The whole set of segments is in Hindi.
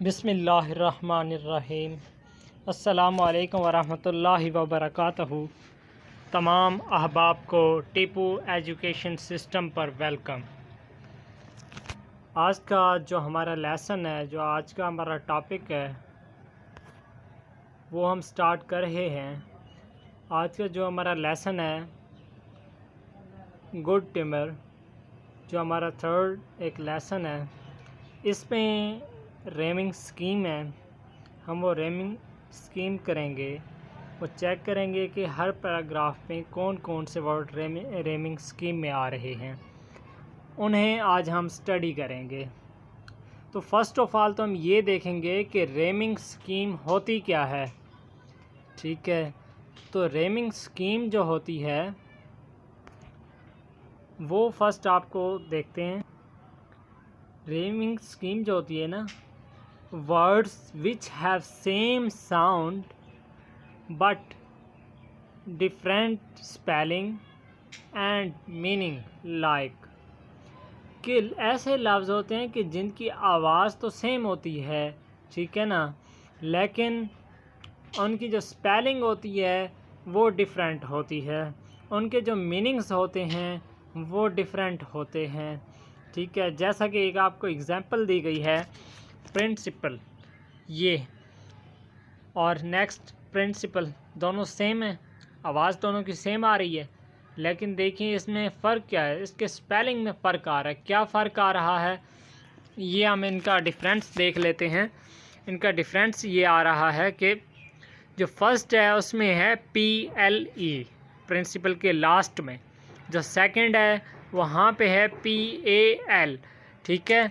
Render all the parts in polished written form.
बिस्मिल्लाहिर्रहमानिर्रहीम। अस्सलामु अलैकुम वरहमतुल्लाहि वबरकातुहू। तमाम अहबाब को टीपू एजुकेशन सिस्टम पर वेलकम। आज का जो हमारा लेसन है, जो आज का हमारा टॉपिक है, वो हम स्टार्ट कर रहे हैं। आज का जो हमारा लेसन है गुड टिमर, जो हमारा थर्ड एक लेसन है, इसमें रेमिंग स्कीम है। हम वो रेमिंग स्कीम करेंगे, वो चेक करेंगे कि हर पैराग्राफ में कौन कौन से वर्ड रेमिंग स्कीम में आ रहे हैं, उन्हें आज हम स्टडी करेंगे। तो फर्स्ट ऑफ ऑल तो हम ये देखेंगे कि रेमिंग स्कीम होती क्या है। ठीक है, तो रेमिंग स्कीम जो होती है वो फर्स्ट आपको देखते हैं। रेमिंग स्कीम जो होती है ना, words which have same sound but different spelling and meaning, like कि ऐसे लफ्ज़ होते हैं कि जिनकी आवाज़ तो सेम होती है, ठीक है ना, लेकिन उनकी जो स्पेलिंग होती है वो डिफरेंट होती है, उनके जो मीनिंग्स होते हैं वो डिफरेंट होते हैं। ठीक है, जैसा कि एक आपको एग्जांपल दी गई है, प्रिंसिपल ये और नेक्स्ट प्रिंसिपल दोनों सेम है, आवाज़ दोनों की सेम आ रही है, लेकिन देखिए इसमें फ़र्क क्या है, इसके स्पेलिंग में फ़र्क आ रहा है। क्या फ़र्क आ रहा है, ये हम इनका डिफरेंस देख लेते हैं। इनका डिफरेंस ये आ रहा है कि जो फर्स्ट है उसमें है PLE प्रिंसिपल के लास्ट में, जो सेकंड है वहाँ पे है PAL। ठीक है,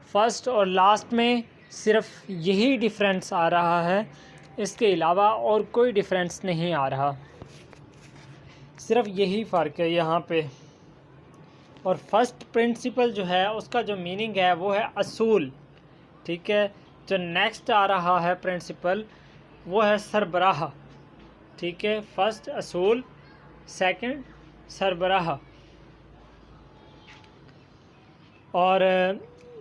फर्स्ट और लास्ट में सिर्फ यही डिफरेंस आ रहा है, इसके अलावा और कोई डिफरेंस नहीं आ रहा, सिर्फ यही फ़र्क है यहाँ पे। और फर्स्ट प्रिंसिपल जो है उसका जो मीनिंग है वो है असूल। ठीक है, जो नेक्स्ट आ रहा है प्रिंसिपल वो है सरबराह। ठीक है, फर्स्ट असूल, सेकंड सरबराह। और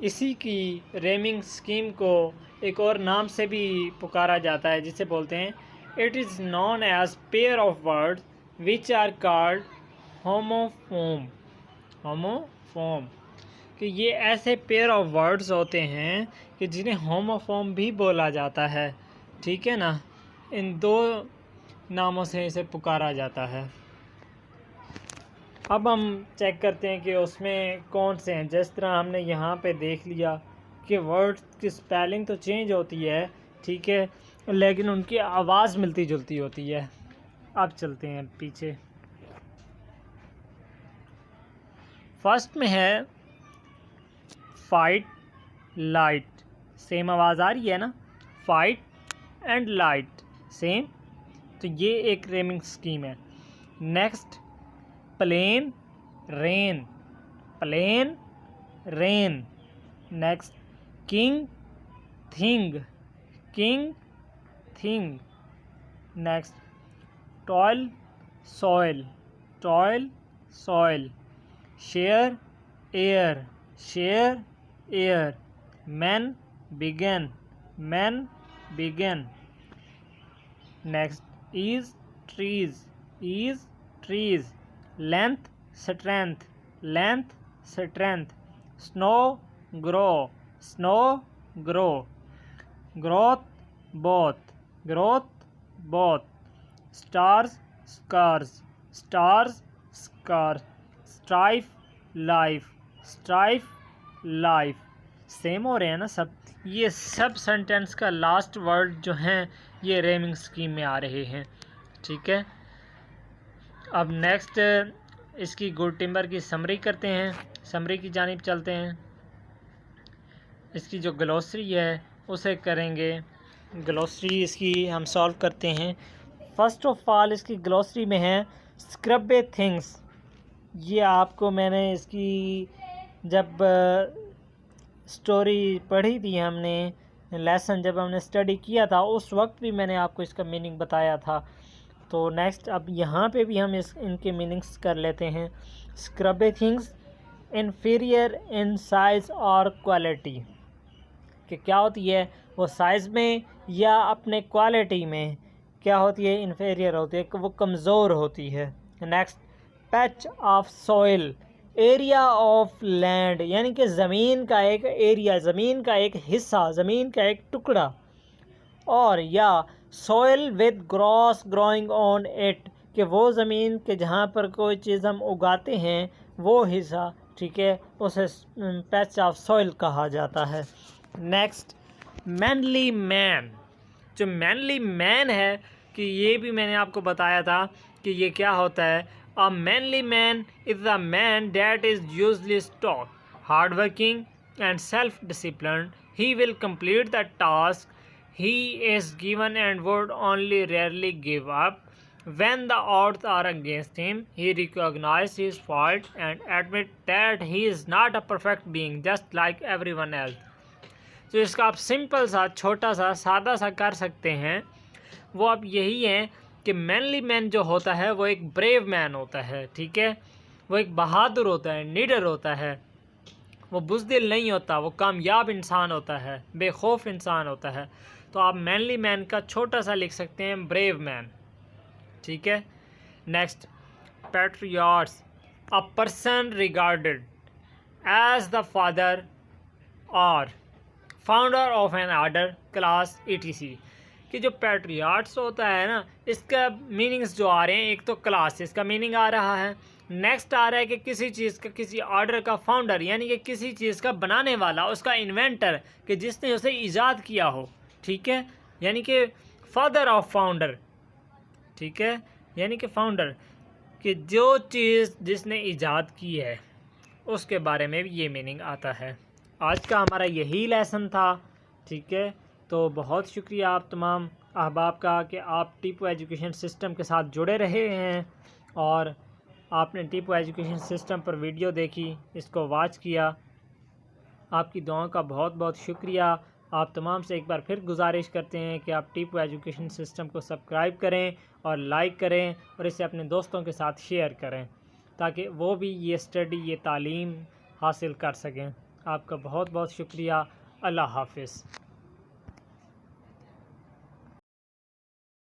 इसी की रेमिंग स्कीम को एक और नाम से भी पुकारा जाता है, जिसे बोलते हैं it is known as pair of words which are called homophone. Homophone कि ये ऐसे पेयर ऑफ वर्ड्स होते हैं कि जिन्हें होमोफोम भी बोला जाता है। ठीक है ना, इन दो नामों से इसे पुकारा जाता है। अब हम चेक करते हैं कि उसमें कौन से हैं। जिस तरह हमने यहाँ पे देख लिया कि वर्ड्स की स्पेलिंग तो चेंज होती है, ठीक है, लेकिन उनकी आवाज़ मिलती जुलती होती है। अब चलते हैं पीछे। फर्स्ट में है फाइट लाइट, सेम आवाज़ आ रही है ना, फाइट एंड लाइट सेम, तो ये एक रेमिंग स्कीम है। Next plain rain, plain rain. Next king thing, king thing. Next toil soil, toil soil. Share air, share air. Man began, man began. Next ease trees, ease trees. Length strength, length strength. Snow grow, snow grow. Growth both, growth both. Stars scars, stars scar. Strife life, strife life. Same हो रहे हैं ना सब। ये सब सेंटेंस का लास्ट वर्ड जो हैं ये रेमिंग स्कीम में आ रहे हैं। ठीक है, अब नेक्स्ट इसकी गुड टिम्बर की समरी करते हैं, समरी की जानिब चलते हैं। इसकी जो ग्लोसरी है उसे करेंगे, ग्लोसरी इसकी हम सॉल्व करते हैं। फर्स्ट ऑफ ऑल इसकी ग्लोसरी में है स्क्रबे थिंग्स। ये आपको मैंने इसकी जब स्टोरी पढ़ी थी, हमने लेसन जब हमने स्टडी किया था, उस वक्त भी मैंने आपको इसका मीनिंग बताया था। तो नेक्स्ट अब यहाँ पे भी हम इनके मीनिंग्स कर लेते हैं। स्क्रबे थिंग्स इन्फीरियर इन साइज और क्वालिटी, कि क्या होती है, वो साइज़ में या अपने क्वालिटी में क्या होती है, इन्फेरियर होती है, वो कमज़ोर होती है। Next, patch of soil, area of land, यानी कि ज़मीन का एक एरिया, ज़मीन का एक हिस्सा, ज़मीन का एक टुकड़ा। और या soil with gross growing on it, कि वो ज़मीन के जहाँ पर कोई चीज़ हम उगाते हैं वो हिस्सा, ठीक है, उसे पैच ऑफ सॉइल कहा जाता है। नेक्स्ट, मैनली मैन, जो मैनली मैन है कि ये भी मैंने आपको बताया था कि ये क्या होता है। A manly man is a man that is usually stoic, hard working and self discipline, he will complete the task he is given and would only rarely give up. When the odds are against him, he recognizes his fault and admits that he is not a perfect being just like everyone else. तो इसका आप सिंपल सा, छोटा सा, सादा सा कर सकते हैं। वो आप यही है कि मैनली मैन जो होता है वो एक ब्रेव मैन होता है, ठीक है, वो एक बहादुर होता है, निडर होता है, वो बुज़दिल नहीं होता, वो कामयाब इंसान होता है, बेखौफ इंसान होता है। तो आप मैनली मैन का छोटा सा लिख सकते हैं ब्रेव मैन, ठीक है। Next, patriots, a person regarded as the father or founder of an order class ETC, कि जो पैट्रियट्स होता है ना, इसका मीनिंग्स जो आ रहे हैं, एक तो क्लास इसका मीनिंग आ रहा है, नेक्स्ट आ रहा है कि किसी चीज़ का, किसी ऑर्डर का फाउंडर, यानी कि किसी चीज़ का बनाने वाला, उसका इन्वेंटर, कि जिसने उसे ईजाद किया हो, ठीक है, यानी कि फादर ऑफ फाउंडर, ठीक है, यानी कि फाउंडर, कि जो चीज़ जिसने ईजाद की है उसके बारे में भी ये मीनिंग आता है। आज का हमारा यही लेसन था, ठीक है। तो बहुत शुक्रिया आप तमाम अहबाब का कि आप टीपू एजुकेशन सिस्टम के साथ जुड़े रहे हैं और आपने टीपू एजुकेशन सिस्टम पर वीडियो देखी, इसको वॉच किया। आपकी दुआओं का बहुत बहुत शुक्रिया। आप तमाम से एक बार फिर गुजारिश करते हैं कि आप टीपू एजुकेशन सिस्टम को सब्सक्राइब करें और लाइक करें और इसे अपने दोस्तों के साथ शेयर करें ताकि वो भी ये स्टडी, ये तालीम हासिल कर सकें। आपका बहुत बहुत शुक्रिया। अल्लाह हाफ़िज़।